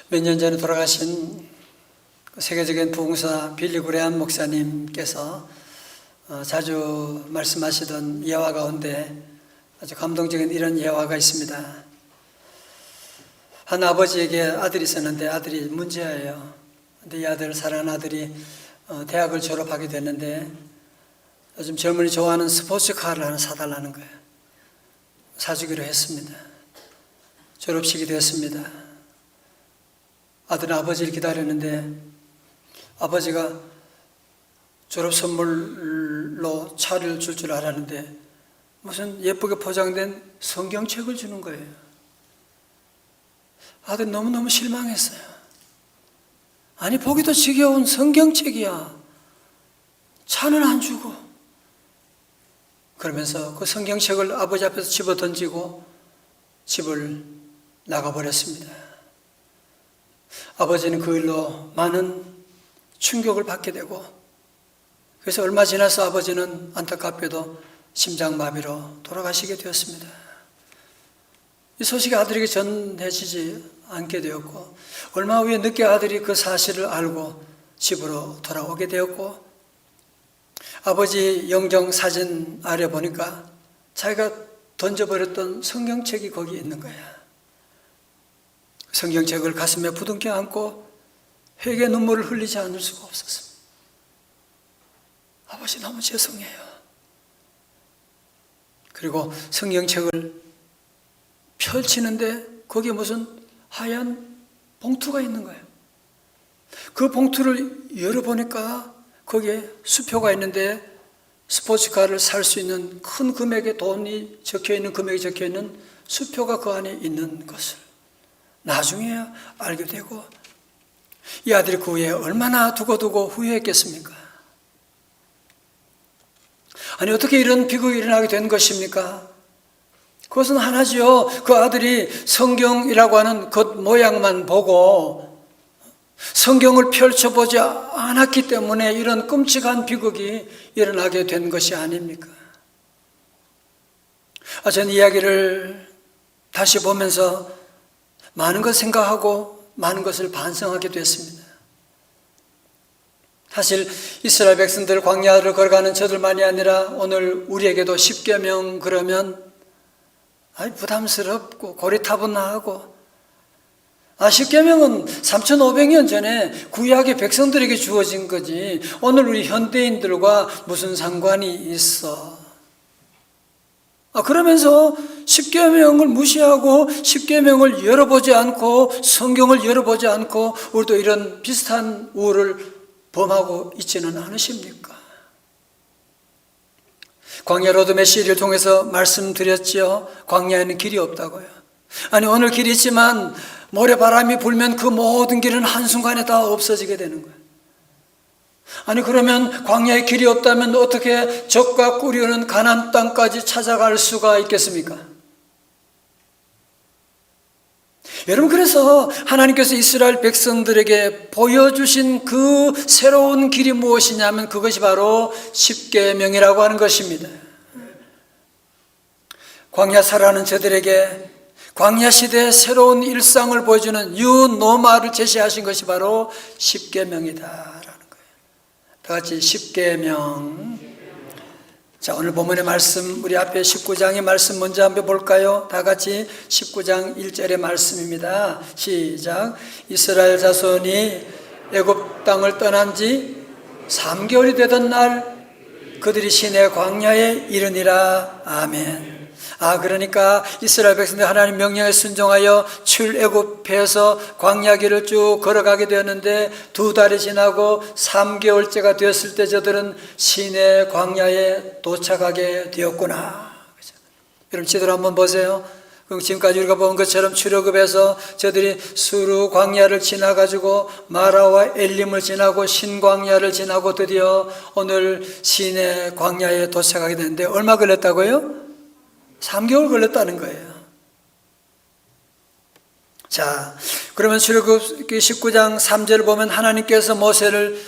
몇 년 전에 돌아가신 세계적인 부흥사 빌리 그레함 목사님께서 자주 말씀하시던 예화 가운데 아주 감동적인 이런 예화가 있습니다. 한 아버지에게 아들이 있었는데 아들이 문제아예요. 근데 이 아들, 사랑하는 아들이 대학을 졸업하게 됐는데 요즘 젊은이 좋아하는 스포츠카를 하나 사달라는 거예요. 사주기로 했습니다. 졸업식이 되었습니다. 아들은 아버지를 기다렸는데 아버지가 졸업 선물로 차를 줄 줄 알았는데 무슨 예쁘게 포장된 성경책을 주는 거예요. 아들 너무너무 실망했어요. 아니 보기도 지겨운 성경책이야. 차는 안 주고. 그러면서 그 성경책을 아버지 앞에서 집어 던지고 집을 나가버렸습니다. 아버지는 그 일로 많은 충격을 받게 되고 그래서 얼마 지나서 아버지는 안타깝게도 심장마비로 돌아가시게 되었습니다. 이 소식이 아들에게 전해지지 않게 되었고 얼마 후에 늦게 아들이 그 사실을 알고 집으로 돌아오게 되었고 아버지 영정 사진 아래 보니까 자기가 던져버렸던 성경책이 거기 있는 거야. 성경책을 가슴에 부둥켜 안고 회개 눈물을 흘리지 않을 수가 없었습니다. 아버지 너무 죄송해요. 그리고 성경책을 펼치는데 거기에 무슨 하얀 봉투가 있는 거예요. 그 봉투를 열어보니까 거기에 수표가 있는데 스포츠카를 살 수 있는 큰 금액의 돈이 적혀있는 금액이 적혀있는 수표가 그 안에 있는 것을 나중에 알게 되고 이 아들이 그 후에 얼마나 두고두고 후회했겠습니까? 아니 어떻게 이런 비극이 일어나게 된 것입니까? 그것은 하나지요. 그 아들이 성경이라고 하는 겉 모양만 보고 성경을 펼쳐보지 않았기 때문에 이런 끔찍한 비극이 일어나게 된 것이 아닙니까? 저는 이야기를 다시 보면서 많은 것 생각하고 많은 것을 반성하게 됐습니다. 사실 이스라엘 백성들 광야를 걸어가는 저들만이 아니라 오늘 우리에게도 십계명 그러면 부담스럽고 고리타분하고 십계명은 3,500년 전에 구약의 백성들에게 주어진 거지 오늘 우리 현대인들과 무슨 상관이 있어? 그러면서 십계명을 무시하고 십계명을 열어보지 않고 성경을 열어보지 않고 우리도 이런 비슷한 우를 범하고 있지는 않으십니까? 광야 로드맵 시리를 통해서 말씀드렸지요. 광야에는 길이 없다고요. 아니 오늘 길이 있지만 모래바람이 불면 그 모든 길은 한순간에 다 없어지게 되는 거예요. 아니 그러면 광야에 길이 없다면 어떻게 적과 꿀이 가나안 땅까지 찾아갈 수가 있겠습니까? 여러분 그래서 하나님께서 이스라엘 백성들에게 보여주신 그 새로운 길이 무엇이냐면 그것이 바로 십계명이라고 하는 것입니다. 광야 살아가는 저들에게 광야 시대의 새로운 일상을 보여주는 유노마를 제시하신 것이 바로 십계명이다. 다 같이 십계명. 자, 오늘 본문의 말씀 우리 앞에 19장의 말씀 먼저 한번 볼까요? 다 같이 19장 1절의 말씀입니다. 시작. 이스라엘 자손이 애굽 땅을 떠난 지 3개월이 되던 날 그들이 시내 광야에 이르니라. 아멘. 그러니까 이스라엘 백성들 하나님 명령에 순종하여 출애굽해서 광야길을 쭉 걸어가게 되었는데 2달이 지나고 3개월째가 되었을 때 저들은 시내 광야에 도착하게 되었구나. 여러분 지도를 한번 보세요. 그럼 지금까지 우리가 본 것처럼 출애굽해서 저들이 수르 광야를 지나가지고 마라와 엘림을 지나고 신광야를 지나고 드디어 오늘 시내 광야에 도착하게 되는데 얼마 걸렸다고요? 3개월 걸렸다는 거예요. 자, 그러면 출애굽기 19장 3절을 보면 하나님께서 모세를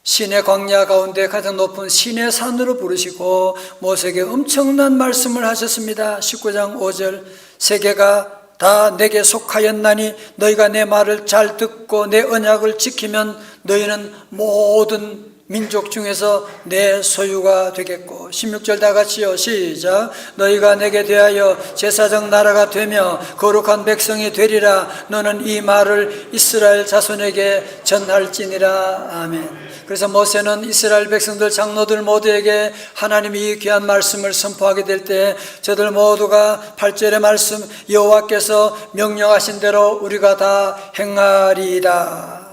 시내 광야 가운데 가장 높은 시내 산으로 부르시고 모세에게 엄청난 말씀을 하셨습니다. 19장 5절 세계가 다 내게 속하였나니 너희가 내 말을 잘 듣고 내 언약을 지키면 너희는 모든 민족 중에서 내 소유가 되겠고 16절 다 같이요 시작 너희가 내게 대하여 제사장 나라가 되며 거룩한 백성이 되리라 너는 이 말을 이스라엘 자손에게 전할지니라 아멘. 그래서 모세는 이스라엘 백성들 장로들 모두에게 하나님이 이 귀한 말씀을 선포하게 될 때 저들 모두가 8절의 말씀 여호와께서 명령하신 대로 우리가 다 행하리이다.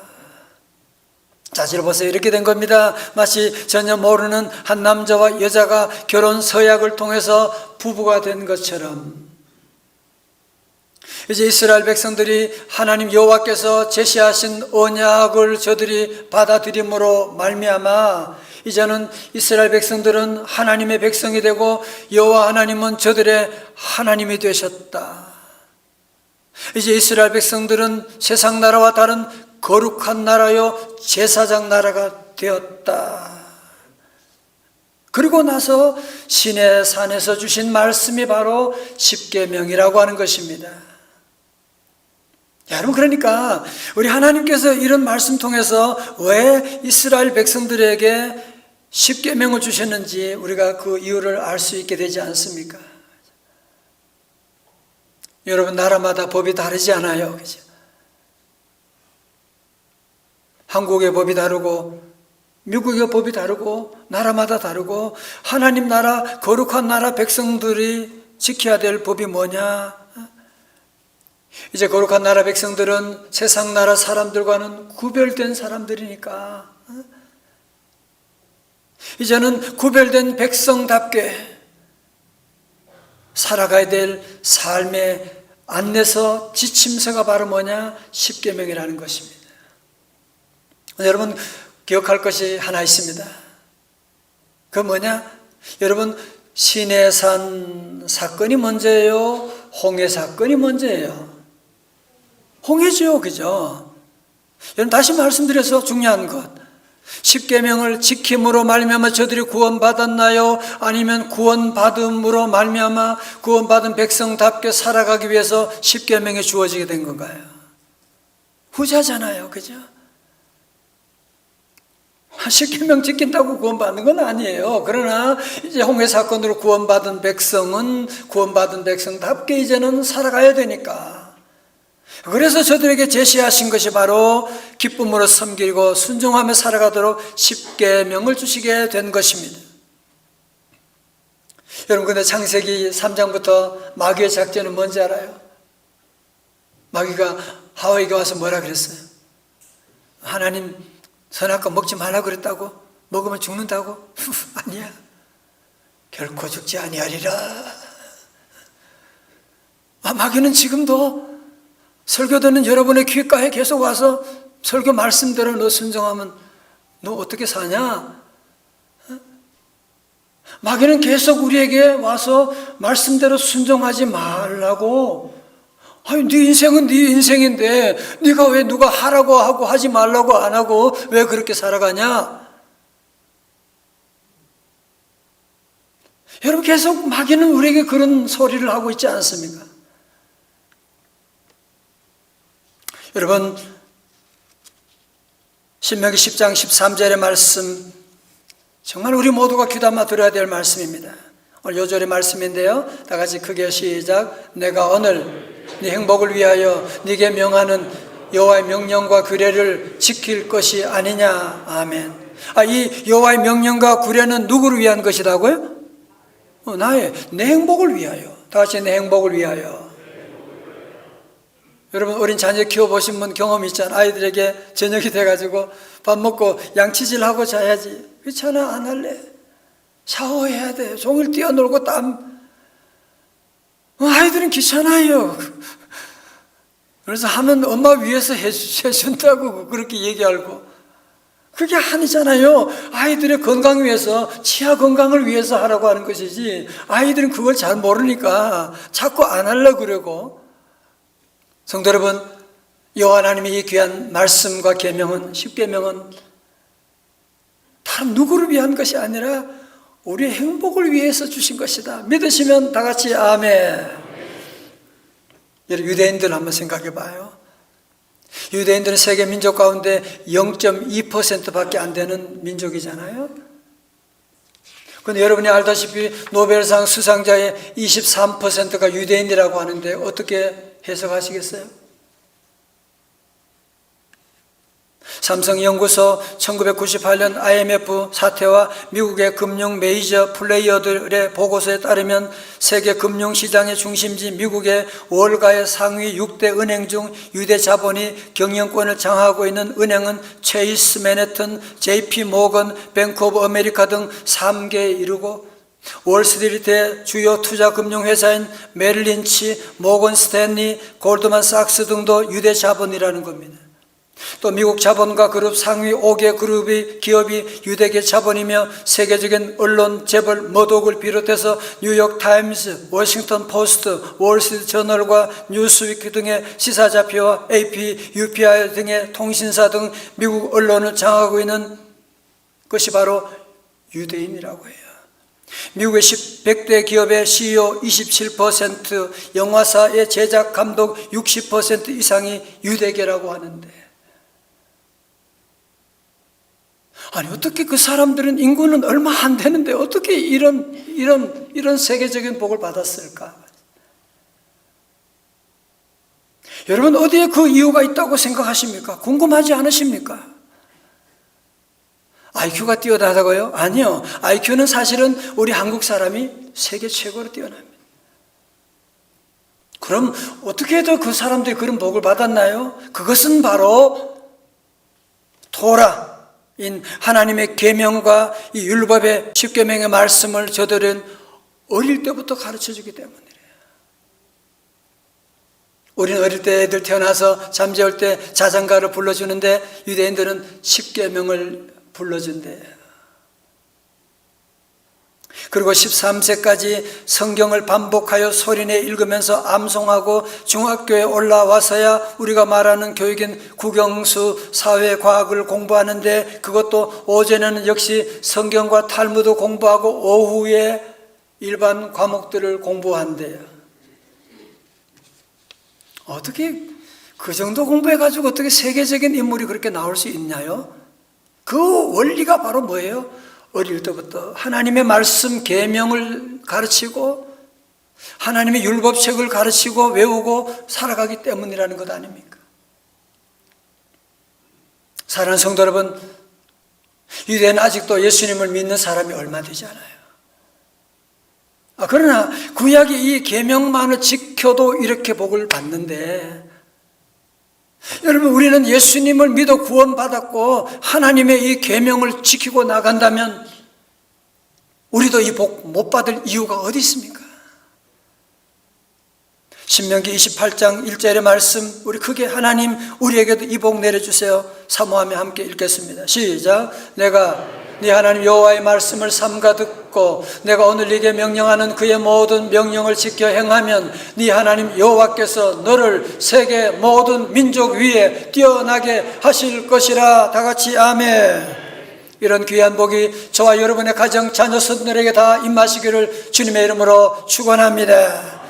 자세히 보세요. 이렇게 된 겁니다. 마치 전혀 모르는 한 남자와 여자가 결혼 서약을 통해서 부부가 된 것처럼 이제 이스라엘 백성들이 하나님 여호와께서 제시하신 언약을 저들이 받아들임으로 말미암아 이제는 이스라엘 백성들은 하나님의 백성이 되고 여호와 하나님은 저들의 하나님이 되셨다. 이제 이스라엘 백성들은 세상 나라와 다른 거룩한 나라요 제사장 나라가 되었다. 그리고 나서 시내 산에서 주신 말씀이 바로 십계명이라고 하는 것입니다. 여러분 그러니까 우리 하나님께서 이런 말씀 통해서 왜 이스라엘 백성들에게 십계명을 주셨는지 우리가 그 이유를 알 수 있게 되지 않습니까? 여러분 나라마다 법이 다르지 않아요, 그죠? 한국의 법이 다르고 미국의 법이 다르고 나라마다 다르고 하나님 나라 거룩한 나라 백성들이 지켜야 될 법이 뭐냐? 이제 거룩한 나라 백성들은 세상 나라 사람들과는 구별된 사람들이니까 이제는 구별된 백성답게 살아가야 될 삶의 안내서 지침서가 바로 뭐냐? 십계명이라는 것입니다. 여러분 기억할 것이 하나 있습니다. 그 뭐냐? 여러분 시내산 사건이 먼저예요? 홍해 사건이 먼저예요? 홍해죠, 그죠? 여러분 다시 말씀드려서 중요한 것 십계명을 지킴으로 말미암아 저들이 구원받았나요? 아니면 구원받음으로 말미암아 구원받은 백성답게 살아가기 위해서 십계명이 주어지게 된 건가요? 후자잖아요, 그죠? 십계명 지킨다고 구원받는 건 아니에요. 그러나 이제 홍해 사건으로 구원받은 백성은 구원받은 백성답게 이제는 살아가야 되니까 그래서 저들에게 제시하신 것이 바로 기쁨으로 섬기고 순종하며 살아가도록 십계명을 주시게 된 것입니다. 여러분 근데 창세기 3장부터 마귀의 작전은 뭔지 알아요? 마귀가 하와에게 와서 뭐라 그랬어요? 하나님 선악과 먹지 말라고 그랬다고? 먹으면 죽는다고? 아니야. 결코 죽지 아니하리라. 마귀는 지금도 설교 듣는 여러분의 귓가에 계속 와서 설교 말씀대로 너 순종하면 너 어떻게 사냐? 마귀는 계속 우리에게 와서 말씀대로 순종하지 말라고. 아니 네 인생은 네 인생인데 네가 왜 누가 하라고 하고 하지 말라고 안 하고 왜 그렇게 살아가냐? 여러분 계속 마귀는 우리에게 그런 소리를 하고 있지 않습니까? 여러분 신명기 10장 13절의 말씀 정말 우리 모두가 귀담아 들어야 될 말씀입니다. 오늘 요절의 말씀인데요. 다 같이 크게 시작. 내가 오늘 네 행복을 위하여 네게 명하는 여호와의 명령과 규례를 지킬 것이 아니냐. 아멘. 이 여호와의 명령과 규례는 누구를 위한 것이라고요? 내 행복을 위하여. 다 같이 내 행복을 위하여. 여러분 어린 자녀 키워보신 분 경험 있잖아요. 아이들에게 저녁이 돼가지고 밥 먹고 양치질하고 자야지. 귀찮아 안 할래. 샤워해야 돼. 종일 뛰어놀고 땀. 아이들은 귀찮아요. 그래서 하면 엄마 위해서 해준다고 그렇게 얘기하고 그게 아니잖아요. 아이들의 건강 위해서 치아 건강을 위해서 하라고 하는 것이지 아이들은 그걸 잘 모르니까 자꾸 안 하려고 그러고. 성도 여러분 여호와 하나님의 이 귀한 말씀과 계명은 십계명은 다른 누구를 위한 것이 아니라 우리의 행복을 위해서 주신 것이다. 믿으시면 다 같이 아멘. 유대인들 한번 생각해 봐요. 유대인들은 세계 민족 가운데 0.2%밖에 안 되는 민족이잖아요. 그런데 여러분이 알다시피 노벨상 수상자의 23%가 유대인이라고 하는데 어떻게 해석하시겠어요? 삼성연구소 1998년 IMF 사태와 미국의 금융 메이저 플레이어들의 보고서에 따르면 세계 금융시장의 중심지 미국의 월가의 상위 6대 은행 중 유대 자본이 경영권을 장악하고 있는 은행은 체이스 맨해튼, JP 모건, 뱅크 오브 아메리카 등 3개에 이르고 월스트리트의 주요 투자 금융회사인 메릴 린치, 모건 스탠리, 골드만삭스 등도 유대 자본이라는 겁니다. 또 미국 자본가 그룹 상위 5개 기업이 유대계 자본이며 세계적인 언론 재벌 머독을 비롯해서 뉴욕 타임스, 워싱턴 포스트, 월스트리트 저널과 뉴스위크 등의 시사잡지와 AP, UPI 등의 통신사 등 미국 언론을 장악하고 있는 것이 바로 유대인이라고 해요. 미국의 100대 기업의 CEO 27%, 영화사의 제작 감독 60% 이상이 유대계라고 하는데, 아니 어떻게 그 사람들은 인구는 얼마 안 되는데 어떻게 이런 세계적인 복을 받았을까? 여러분 어디에 그 이유가 있다고 생각하십니까? 궁금하지 않으십니까? IQ가 뛰어나다고요? 아니요. IQ는 사실은 우리 한국 사람이 세계 최고로 뛰어납니다. 그럼 어떻게 해도 그 사람들이 그런 복을 받았나요? 그것은 바로 토라 인 하나님의 계명과 이 율법의 10계명의 말씀을 저들은 어릴 때부터 가르쳐주기 때문이래요. 우리는 어릴 때 애들 태어나서 잠재울 때 자장가를 불러주는데 유대인들은 10계명을 불러준대요. 그리고 13세까지 성경을 반복하여 소리내 읽으면서 암송하고 중학교에 올라와서야 우리가 말하는 교육인 국영수 사회과학을 공부하는데, 그것도 오전에는 역시 성경과 탈무드 공부하고 오후에 일반 과목들을 공부한대요. 어떻게 그 정도 공부해가지고 어떻게 세계적인 인물이 그렇게 나올 수 있나요? 그 원리가 바로 뭐예요? 어릴 때부터 하나님의 말씀 계명을 가르치고 하나님의 율법책을 가르치고 외우고 살아가기 때문이라는 것 아닙니까? 사랑하는 성도 여러분, 유대는 아직도 예수님을 믿는 사람이 얼마 되지 않아요. 그러나 구약의 이 계명만을 지켜도 이렇게 복을 받는데, 여러분 우리는 예수님을 믿어 구원받았고 하나님의 이 계명을 지키고 나간다면 우리도 이 복 못 받을 이유가 어디 있습니까? 신명기 28장 1절의 말씀, 우리 크게 하나님 우리에게도 이 복 내려주세요 사모하며 함께 읽겠습니다. 시작. 내가 네 하나님 여호와의 말씀을 삼가 듣고 내가 오늘 네게 명령하는 그의 모든 명령을 지켜 행하면 네 하나님 여호와께서 너를 세계 모든 민족 위에 뛰어나게 하실 것이라. 다 같이 아멘. 이런 귀한 복이 저와 여러분의 가정 자녀선들에게 다 임하시기를 주님의 이름으로 축원합니다.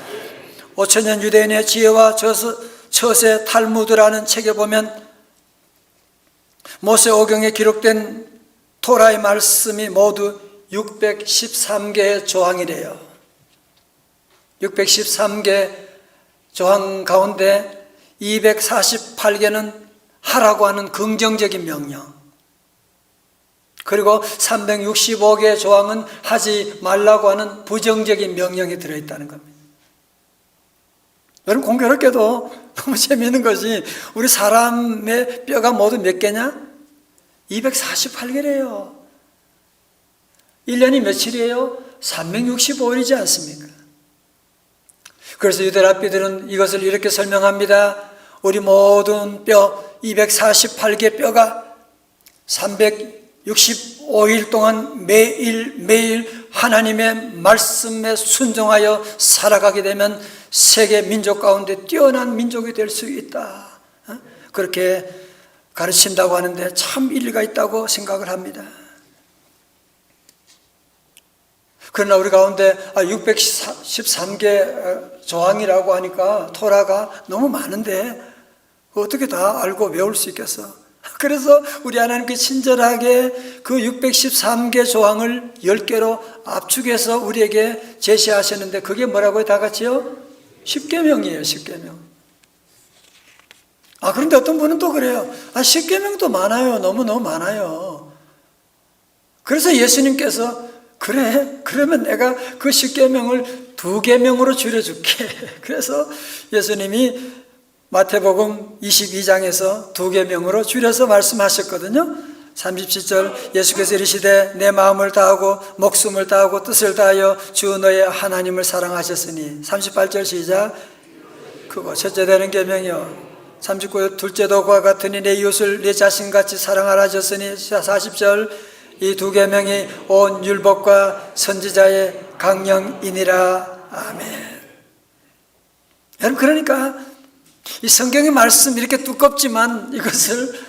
5천년 유대인의 지혜와 처세 탈무드라는 책에 보면 모세오경에 기록된 토라의 말씀이 모두 613개의 조항이래요. 613개 조항 가운데 248개는 하라고 하는 긍정적인 명령, 그리고 365개의 조항은 하지 말라고 하는 부정적인 명령이 들어있다는 겁니다. 여러분 공교롭게도 너무 재미있는 것이 우리 사람의 뼈가 모두 몇 개냐? 248개래요. 1년이 며칠이에요? 365일이지 않습니까? 그래서 유대 랍비들은 이것을 이렇게 설명합니다. 우리 모든 뼈 248개 뼈가 365일 동안 매일 하나님의 말씀에 순종하여 살아가게 되면 세계 민족 가운데 뛰어난 민족이 될 수 있다. 그렇게 가르친다고 하는데 참 일리가 있다고 생각을 합니다. 그러나 우리 가운데 613개 조항이라고 하니까 토라가 너무 많은데 어떻게 다 알고 외울 수 있겠어? 그래서 우리 하나님께 친절하게 그 613개 조항을 10개로 압축해서 우리에게 제시하셨는데 그게 뭐라고요? 다 같이요? 10계명이에요. 10계명. 그런데 어떤 분은 또 그래요. 10계명도 많아요. 너무너무 많아요. 그래서 예수님께서 그래? 그러면 내가 그 10계명을 2계명으로 줄여줄게. 그래서 예수님이 마태복음 22장에서 2계명으로 줄여서 말씀하셨거든요. 37절 예수께서 이르시되 내 마음을 다하고 목숨을 다하고 뜻을 다하여 주 너의 하나님을 사랑하셨으니. 38절 시작. 그거 첫째 되는 계명이요. 39절 둘째도 그와 같으니 내 이웃을 내 자신같이 사랑하라 하셨으니. 40절 이 2계명이 온 율법과 선지자의 강령이니라. 아멘. 여러분, 그러니까 이 성경의 말씀 이렇게 두껍지만 이것을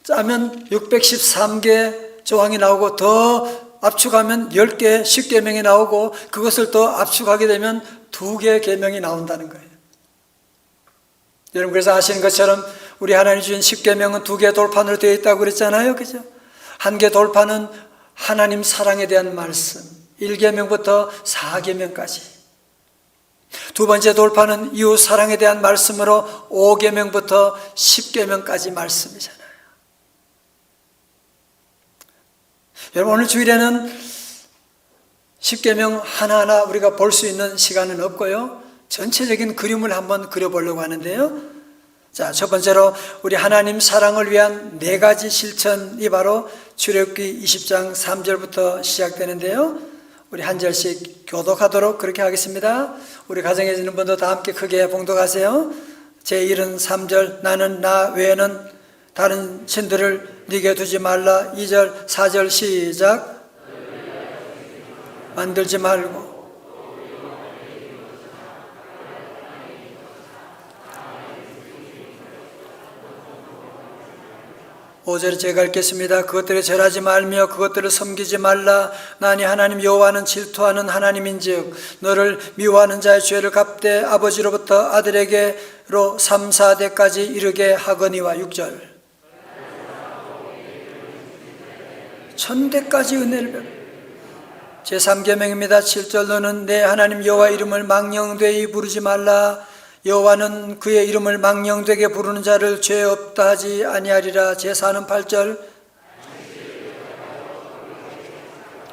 짜면 613개 조항이 나오고 더 압축하면 10개 10계명이 나오고 그것을 더 압축하게 되면 2개 계명이 나온다는 거예요. 여러분, 그래서 아시는 것처럼 우리 하나님 주신 10계명은 2개 돌판으로 되어 있다고 그랬잖아요. 그죠? 한 개 돌판은 하나님 사랑에 대한 말씀 1계명부터 4계명까지, 두 번째 돌파는 이웃 사랑에 대한 말씀으로 5계명부터 10계명까지 말씀이잖아요. 여러분, 오늘 주일에는 10계명 하나하나 우리가 볼 수 있는 시간은 없고요. 전체적인 그림을 한번 그려보려고 하는데요. 자, 첫 번째로 우리 하나님 사랑을 위한 4가지 실천이 바로 출애굽기 20장 3절부터 시작되는데요. 우리 한 절씩 교독하도록 그렇게 하겠습니다. 우리 가정에 있는 분도 다 함께 크게 봉독하세요. 제73절 나는 나 외에는 다른 신들을 네게 두지 말라. 2절 4절 시작. 만들지 말고. 5절에 제가 읽겠습니다. 그것들을 절하지 말며 그것들을 섬기지 말라. 나니 하나님 여호와는 질투하는 하나님인즉 너를 미워하는 자의 죄를 갚되 아버지로부터 아들에게로 3, 4대까지 이르게 하거니와. 6절 1000대까지 은혜를 제3계명입니다. 7절 너는 내 하나님 여호와 이름을 망령되이 부르지 말라. 여호와는 그의 이름을 망령되게 부르는 자를 죄 없다 하지 아니하리라. 제4는 8절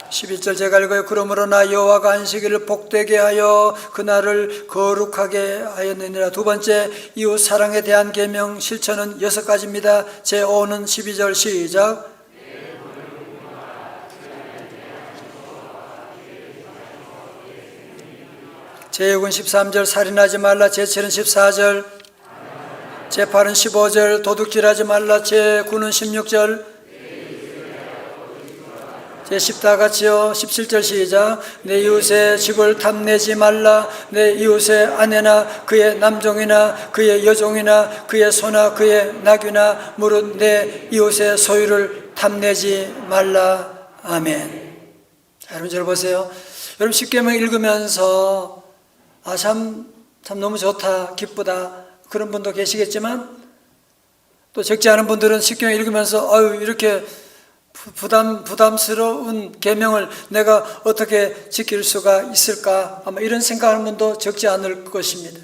11절 제가 읽어요. 그러므로 나 여호와가 안식일을 복되게 하여 그날을 거룩하게 하였느니라. 두 번째 이웃 사랑에 대한 계명 실천은 6가지입니다. 제5는 12절 시작. 제6은 13절 살인하지 말라. 제7은 14절 제8은 15절 도둑질하지 말라. 제9는 16절 제10 다 같이요. 17절 시작. 내 이웃의 집을 탐내지 말라. 내 이웃의 아내나 그의 남종이나 그의 여종이나 그의 소나 그의 낙이나 무릇 내 이웃의 소유를 탐내지 말라. 아멘. 자, 여러분 잘 보세요. 여러분 10계명 읽으면서 참 너무 좋다, 기쁘다 그런 분도 계시겠지만 또 적지 않은 분들은 10계명 읽으면서 이렇게 부담스러운 계명을 내가 어떻게 지킬 수가 있을까 아마 이런 생각하는 분도 적지 않을 것입니다.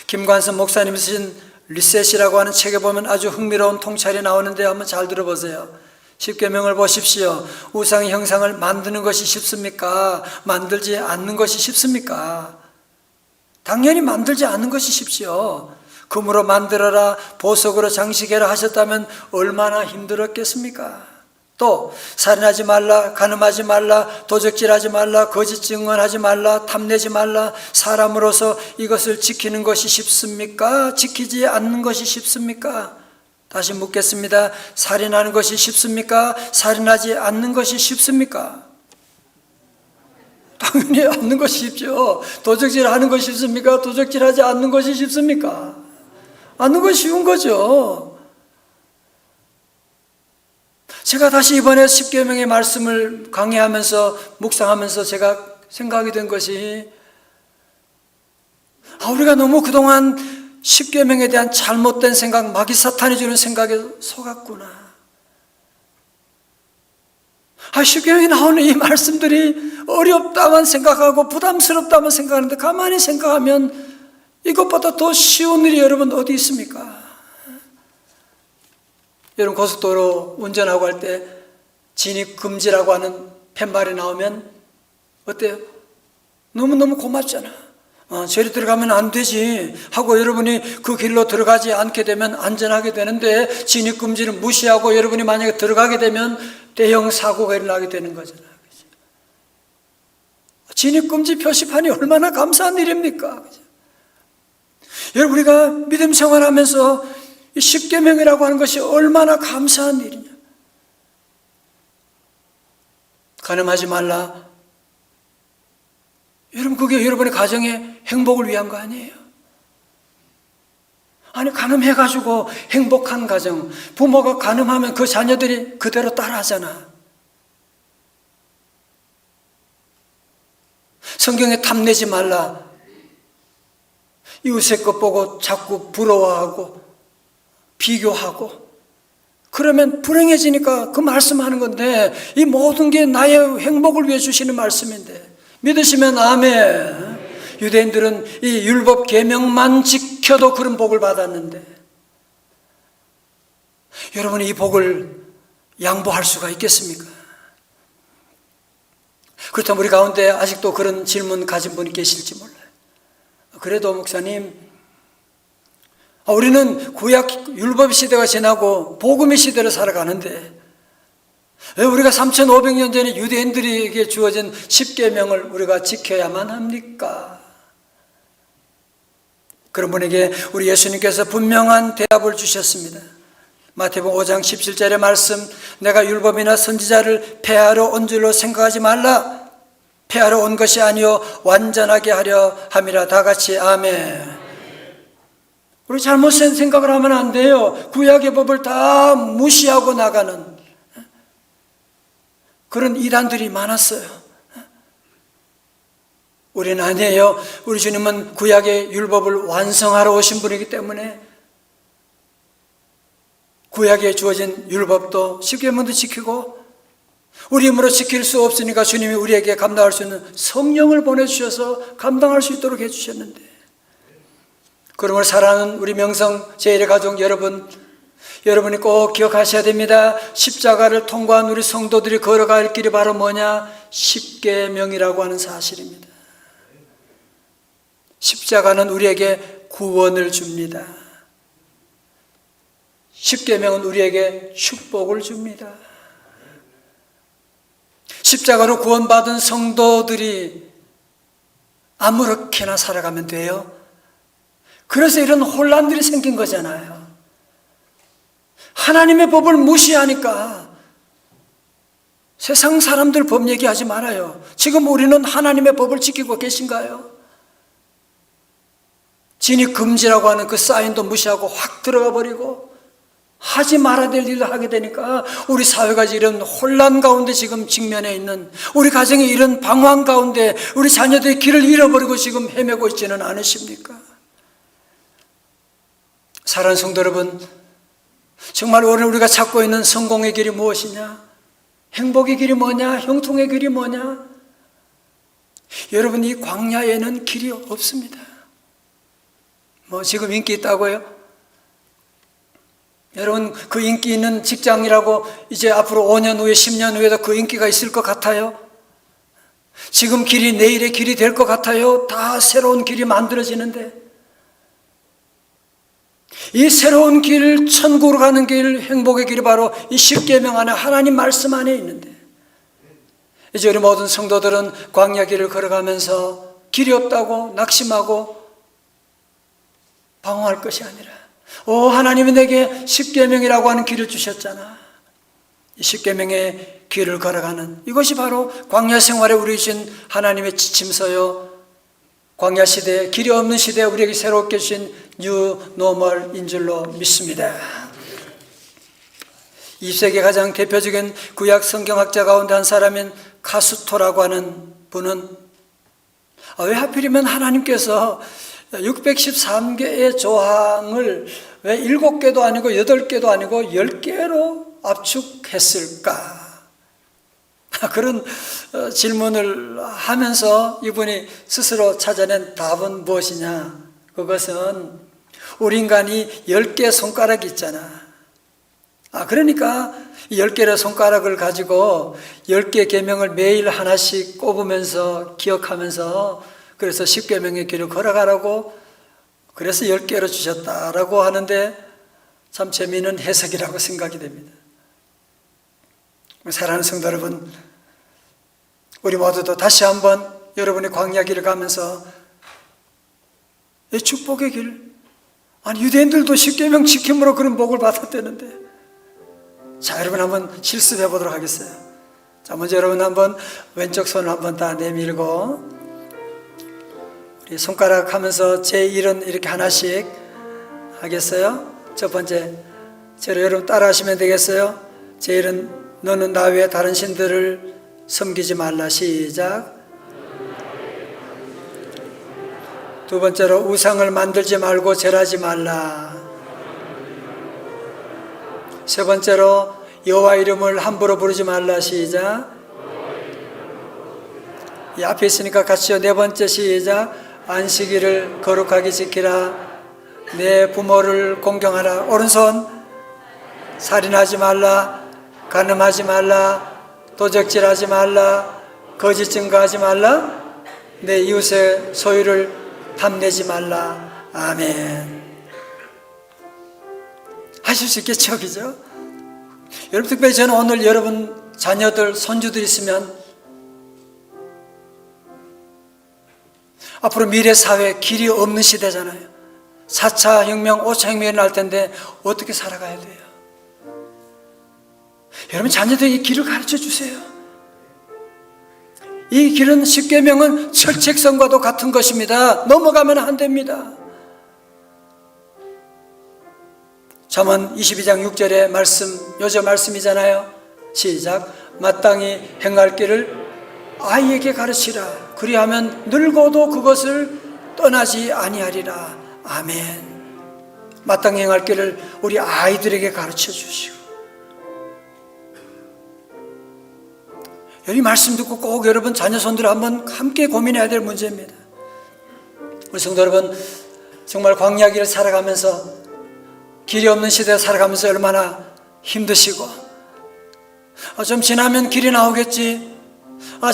김관선 목사님이 쓰신 리셋이라고 하는 책에 보면 아주 흥미로운 통찰이 나오는데 한번 잘 들어보세요. 10계명을 보십시오. 우상의 형상을 만드는 것이 쉽습니까? 만들지 않는 것이 쉽습니까? 당연히 만들지 않는 것이 쉽지요. 금으로 만들어라, 보석으로 장식해라 하셨다면 얼마나 힘들었겠습니까? 또 살인하지 말라, 간음하지 말라, 도적질하지 말라, 거짓 증언하지 말라, 탐내지 말라. 사람으로서 이것을 지키는 것이 쉽습니까? 지키지 않는 것이 쉽습니까? 다시 묻겠습니다. 살인하는 것이 쉽습니까? 살인하지 않는 것이 쉽습니까? 당연히 않는 것이 쉽죠. 도적질하는 것이 쉽습니까? 도적질하지 않는 것이 쉽습니까? 않는 것이 쉬운 거죠. 제가 다시 이번에 십계명의 말씀을 강의하면서 묵상하면서 제가 생각이 된 것이, 우리가 너무 그동안 십계명에 대한 잘못된 생각, 마귀 사탄이 주는 생각에 속았구나. 십계명에 나오는 이 말씀들이 어렵다만 생각하고 부담스럽다만 생각하는데, 가만히 생각하면 이것보다 더 쉬운 일이 여러분 어디 있습니까? 여러분 고속도로 운전하고 할 때 진입 금지라고 하는 팻말이 나오면 어때요? 너무너무 고맙잖아. 저리 들어가면 안 되지 하고 여러분이 그 길로 들어가지 않게 되면 안전하게 되는데, 진입 금지를 무시하고 여러분이 만약에 들어가게 되면 대형 사고가 일어나게 되는 거잖아요. 진입 금지 표시판이 얼마나 감사한 일입니까? 여러분, 우리가 믿음 생활하면서 이 십계명이라고 하는 것이 얼마나 감사한 일이냐. 간음하지 말라. 여러분, 그게 여러분의 가정의 행복을 위한 거 아니에요? 아니, 간음해가지고 행복한 가정, 부모가 간음하면 그 자녀들이 그대로 따라하잖아. 성경에 탐내지 말라. 이웃의 것 보고 자꾸 부러워하고 비교하고, 그러면 불행해지니까 그 말씀하는 건데, 이 모든 게 나의 행복을 위해 주시는 말씀인데, 믿으시면 아멘. 유대인들은 이 율법 계명만 지켜도 그런 복을 받았는데, 여러분이 이 복을 양보할 수가 있겠습니까? 그렇다면 우리 가운데 아직도 그런 질문 가진 분이 계실지 몰라요. 그래도 목사님, 우리는 구약 율법 시대가 지나고 복음의 시대를 살아가는데, 왜 우리가 3,500년 전에 유대인들에게 주어진 십계명을 우리가 지켜야만 합니까? 그런 분에게 우리 예수님께서 분명한 대답을 주셨습니다. 마태복음 5장 17절의 말씀, 내가 율법이나 선지자를 폐하러 온 줄로 생각하지 말라. 폐하러 온 것이 아니요 완전하게 하려 함이라. 다 같이 아멘. 우리 잘못된 생각을 하면 안 돼요. 구약의 법을 다 무시하고 나가는 그런 이단들이 많았어요. 우리는 아니에요. 우리 주님은 구약의 율법을 완성하러 오신 분이기 때문에 구약에 주어진 율법도 십계명도 지키고, 우리 힘으로 지킬 수 없으니까 주님이 우리에게 감당할 수 있는 성령을 보내주셔서 감당할 수 있도록 해주셨는데, 그러므로 사랑하는 우리 명성 제1의 가족 여러분이 꼭 기억하셔야 됩니다. 십자가를 통과한 우리 성도들이 걸어갈 길이 바로 뭐냐? 십계명이라고 하는 사실입니다. 십자가는 우리에게 구원을 줍니다. 십계명은 우리에게 축복을 줍니다. 십자가로 구원받은 성도들이 아무렇게나 살아가면 돼요? 그래서 이런 혼란들이 생긴 거잖아요. 하나님의 법을 무시하니까 세상 사람들 법 얘기하지 말아요. 지금 우리는 하나님의 법을 지키고 계신가요? 진입 금지라고 하는 그 사인도 무시하고 확 들어가 버리고 하지 말아야 될 일을 하게 되니까 우리 사회가 이런 혼란 가운데 지금 직면해 있는, 우리 가정이 이런 방황 가운데 우리 자녀들이 길을 잃어버리고 지금 헤매고 있지는 않으십니까? 사랑하는 성도 여러분, 정말 오늘 우리가 찾고 있는 성공의 길이 무엇이냐? 행복의 길이 뭐냐? 형통의 길이 뭐냐? 여러분, 이 광야에는 길이 없습니다. 지금 인기 있다고요? 여러분, 그 인기 있는 직장이라고 이제 앞으로 5년 후에 10년 후에도 그 인기가 있을 것 같아요? 지금 길이 내일의 길이 될 것 같아요? 다 새로운 길이 만들어지는데, 이 새로운 길, 천국으로 가는 길, 행복의 길이 바로 이 십계명 안에, 하나님 말씀 안에 있는데, 이제 우리 모든 성도들은 광야 길을 걸어가면서 길이 없다고 낙심하고 방황할 것이 아니라, 하나님이 내게 십계명이라고 하는 길을 주셨잖아. 이 십계명의 길을 걸어가는 이것이 바로 광야 생활에 우리 주신 하나님의 지침서요, 광야 시대에, 길이 없는 시대에 우리에게 새롭게 주신 뉴 노멀인 줄로 믿습니다. 20세기 가장 대표적인 구약 성경학자 가운데 한 사람인 카스토라고 하는 분은 왜 하필이면 하나님께서 613개의 조항을 왜 7개도 아니고 8개도 아니고 10개로 압축했을까? 그런 질문을 하면서 이분이 스스로 찾아낸 답은 무엇이냐? 그것은 우리 인간이 10개 손가락이 있잖아. 그러니까 10개의 손가락을 가지고 10개 계명을 매일 하나씩 꼽으면서 기억하면서 그래서 10계명의 길을 걸어가라고 그래서 10개로 주셨다라고 하는데 참 재미있는 해석이라고 생각이 됩니다. 사랑하는 성도 여러분, 우리 모두도 다시 한번 여러분의 광야 길을 가면서 이 축복의 길, 유대인들도 10계명 지킴으로 그런 복을 받았다는데, 자, 여러분 한번 실습해 보도록 하겠어요. 자, 먼저 여러분 한번 왼쪽 손을 한번 다 내밀고 우리 손가락 하면서 제1은 이렇게 하나씩 하겠어요. 첫 번째, 저를 여러분 따라 하시면 되겠어요. 제1은 너는 나 외에 다른 신들을 섬기지 말라. 시작. 두 번째로 우상을 만들지 말고 절하지 말라. 세 번째로 여호와 이름을 함부로 부르지 말라. 시작. 이 앞에 있으니까 같이요. 네 번째 시작. 안식일을 거룩하게 지키라. 내 부모를 공경하라. 오른손. 살인하지 말라. 간음하지 말라. 도적질하지 말라. 거짓 증거하지 말라. 내 이웃의 소유를 탐내지 말라. 아멘. 하실 수 있겠죠, 그죠? 여러분, 특별히 저는 오늘 여러분 자녀들, 손주들 있으면 앞으로 미래 사회 길이 없는 시대잖아요. 4차 혁명, 5차 혁명이 날 텐데 어떻게 살아가야 돼요? 여러분 자녀들에게 이 길을 가르쳐 주세요. 이 길은 10계명은 철책성과도 같은 것입니다. 넘어가면 안 됩니다. 잠언 22장 6절의 말씀, 요저 말씀이잖아요. 시작. 마땅히 행할 길을 아이에게 가르치라. 그리하면 늙어도 그것을 떠나지 아니하리라. 아멘. 마땅히 행할 길을 우리 아이들에게 가르쳐 주시고, 이 말씀 듣고 꼭 여러분 자녀 손들 한번 함께 고민해야 될 문제입니다. 우리 성도 여러분, 정말 광야 길을 살아가면서 길이 없는 시대에 살아가면서 얼마나 힘드시고, 좀 지나면 길이 나오겠지,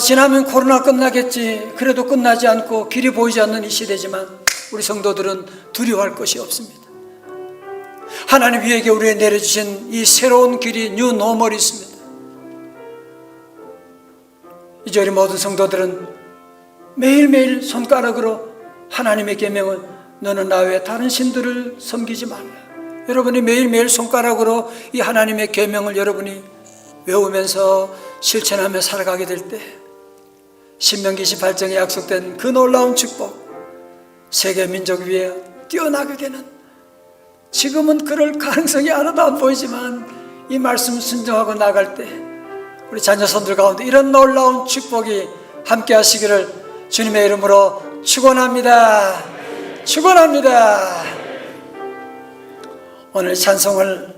지나면 코로나 끝나겠지, 그래도 끝나지 않고 길이 보이지 않는 이 시대지만 우리 성도들은 두려워할 것이 없습니다. 하나님 위에게 우리에게 내려주신 이 새로운 길이 뉴 노멀이 있습니다. 이제 우리 모든 성도들은 매일매일 손가락으로 하나님의 계명은 너는 나 외에 다른 신들을 섬기지 말라. 여러분이 매일매일 손가락으로 이 하나님의 계명을 여러분이 외우면서 실천하며 살아가게 될 때 신명기 28장에 약속된 그 놀라운 축복, 세계 민족 위에 뛰어나게 되는, 지금은 그럴 가능성이 하나도 안 보이지만 이 말씀 순종하고 나갈 때 우리 자녀 손들 가운데 이런 놀라운 축복이 함께 하시기를 주님의 이름으로 축원합니다. 축원합니다. 오늘 찬송을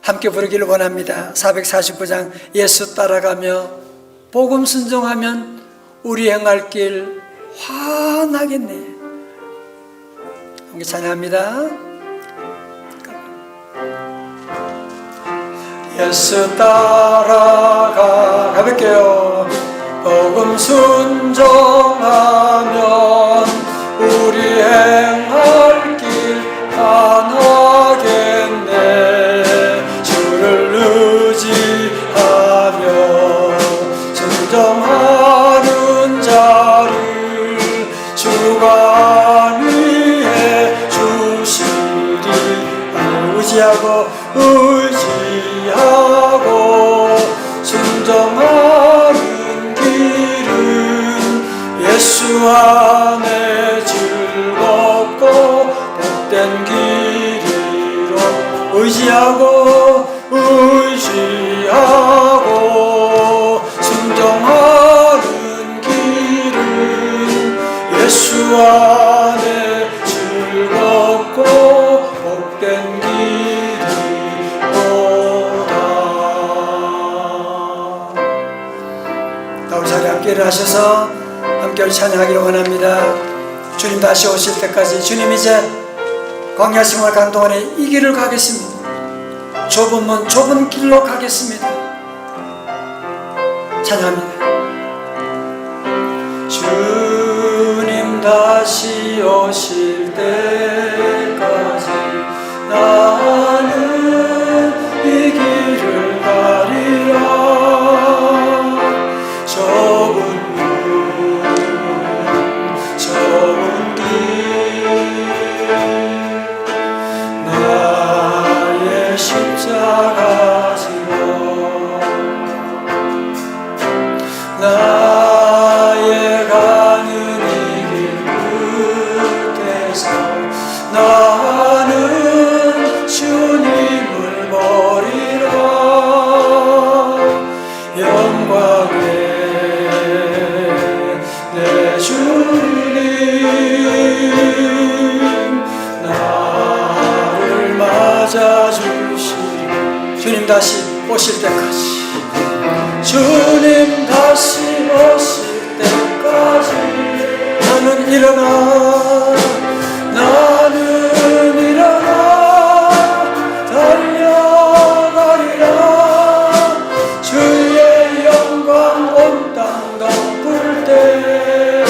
함께 부르기를 원합니다. 449장 예수 따라가며 복음 순종하면 우리 행할 길 환하겠네. 함께 찬양합니다. 예수 따라가 가볼게요. 복음 순종하면 우리 행할 길 환하겠네. 주를 의지하며 순종하는 자를 주가 위해 주시리. 의지하고 순종하는 길은 예수 안에 즐겁고 복된 길이로 의지하고 의지하고 순종하는 길은 예수 안에 즐겁고 복된 길이로다. 우리 자리 함께 일어나셔서 함께 우리 찬양하기를 원합니다. 주님 다시 오실 때까지 주님 이제 광야 생활 가는 동안에 이 길을 가겠습니다. 좁은 문 좁은 길로 가겠습니다. 찬양합니다. 주님 다시 오실 때까지 나는 이 길을 가리라. 좁은 문 좁은 길 나의 십자가 지고 나의 가는 이 길 끝에서 나는 주님을 버리라. 영광의 내 주님 나를 맞아주시고 주님 다시 오실 때까지 주님 다시 오실 때까지 나는 일어나 달려가리라. 주의 영광 온 땅 덮을 때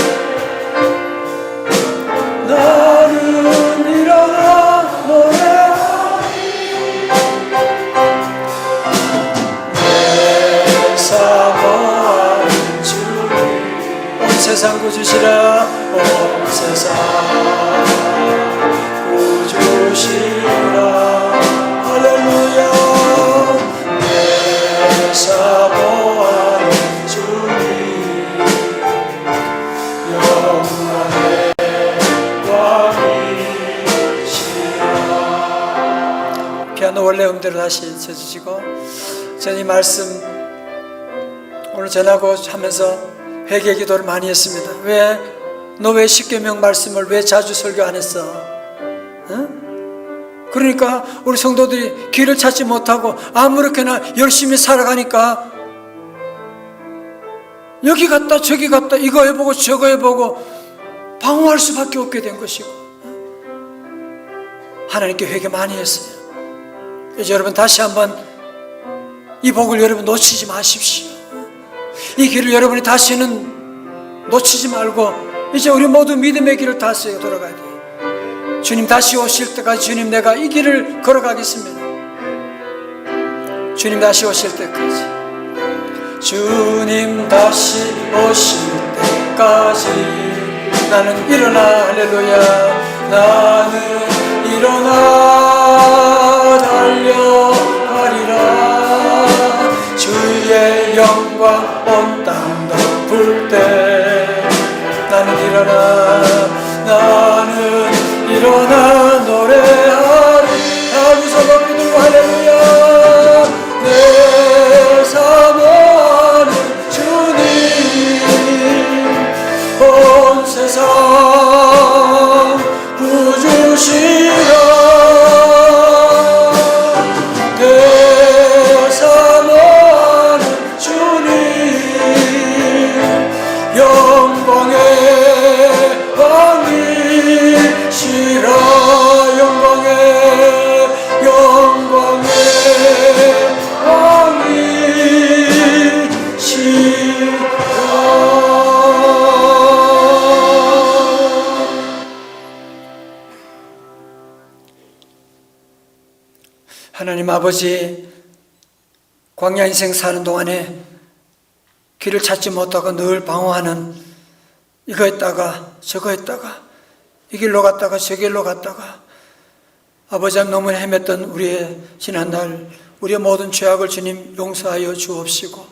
나는 일어나 노래하리. 내 사모하는 주님 온 세상 구주시라. 온 세상 구주시라. 할렐루야. 내 사모하는 주님 영광의 왕이시라. 피아노 원래 음대로 다시 쳐주시고 저는 이 말씀 오늘 전하고 하면서 회개 기도를 많이 했습니다. 너 왜 십계명 말씀을 왜 자주 설교 안 했어? 응? 그러니까 우리 성도들이 길을 찾지 못하고 아무렇게나 열심히 살아가니까 여기 갔다 저기 갔다 이거 해보고 저거 해보고 방황할 수밖에 없게 된 것이고 하나님께 회개 많이 했어요. 이제 여러분 다시 한번 이 복을 여러분 놓치지 마십시오. 이 길을 여러분이 다시는 놓치지 말고 이제 우리 모두 믿음의 길을 다시 돌아가야 돼요. 주님 다시 오실 때까지 주님 내가 이 길을 걸어가겠습니다. 주님 다시 오실 때까지 주님 다시 오실 때까지 나는 일어나 할렐루야. 나는 일어나 달려가리라. 주의 영광 온 땅 덮을 때 나는 일어나 노래하리. 다윗의 높이들고 할렐루야. 내 사모하는 주님 온 세상 구주시라. 내 사모하는 주님 영광의 왕이시라. 영광의 하나님 아버지, 광야 인생 사는 동안에 길을 찾지 못하고 늘 방황하는 이거 했다가 저거 했다가 이 길로 갔다가 저 길로 갔다가 아버지 너무 헤맸던 우리의 지난날 우리의 모든 죄악을 주님 용서하여 주옵시고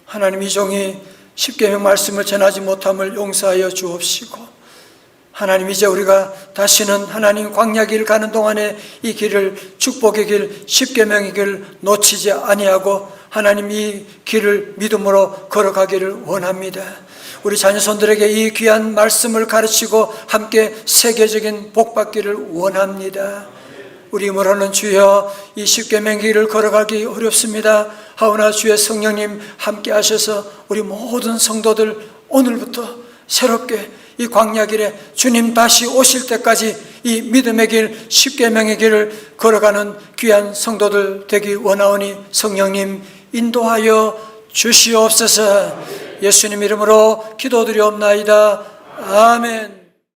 하나님 이 종이 십계명 말씀을 전하지 못함을 용서하여 주옵시고 하나님, 이제 우리가 다시는 하나님 광야길 가는 동안에 이 길을, 축복의 길, 십계명의 길을 놓치지 아니하고 하나님 이 길을 믿음으로 걸어가기를 원합니다. 우리 자녀손들에게 이 귀한 말씀을 가르치고 함께 세계적인 복 받기를 원합니다. 우리 힘으로는 주여 이 십계명 길을 걸어가기 어렵습니다. 하오나 주의 성령님 함께 하셔서 우리 모든 성도들 오늘부터 새롭게 이 광야길에 주님 다시 오실 때까지 이 믿음의 길, 십계명의 길을 걸어가는 귀한 성도들 되기 원하오니 성령님 인도하여 주시옵소서. 예수님 이름으로 기도드리옵나이다. 아멘.